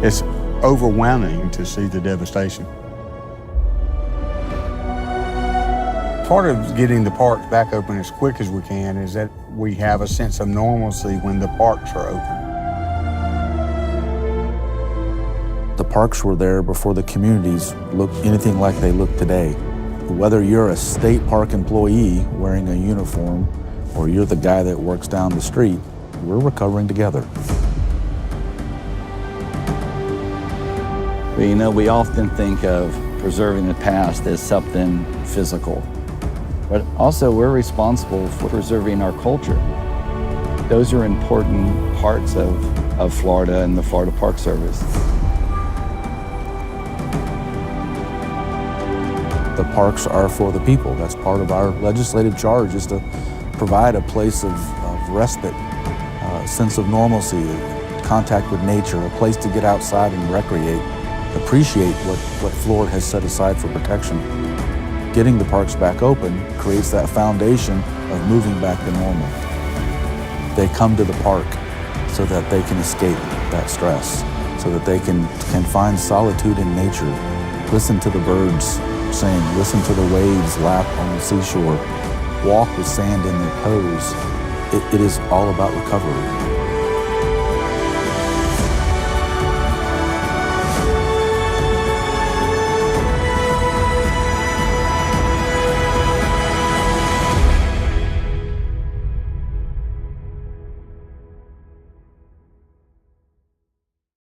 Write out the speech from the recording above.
It's overwhelming to see the devastation. Part of getting the parks back open as quick as we can is that we have a sense of normalcy when the parks are open. The parks were there before the communities looked anything like they look today. Whether you're a state park employee wearing a uniform or you're the guy that works down the street, we're recovering together. We often think of preserving the past as something physical, but also we're responsible for preserving our culture. Those are important parts of Florida and the Florida Park Service. The parks are for the people. That's part of our legislative charge, is to provide a place of respite, a sense of normalcy, contact with nature, a place to get outside and recreate, appreciate what Florida has set aside for protection. Getting the parks back open creates that foundation of moving back to normal. They come to the park so that they can escape that stress, so that they can find solitude in nature, listen to the birds sing, listen to the waves lap on the seashore, walk with sand in their toes. It is all about recovery.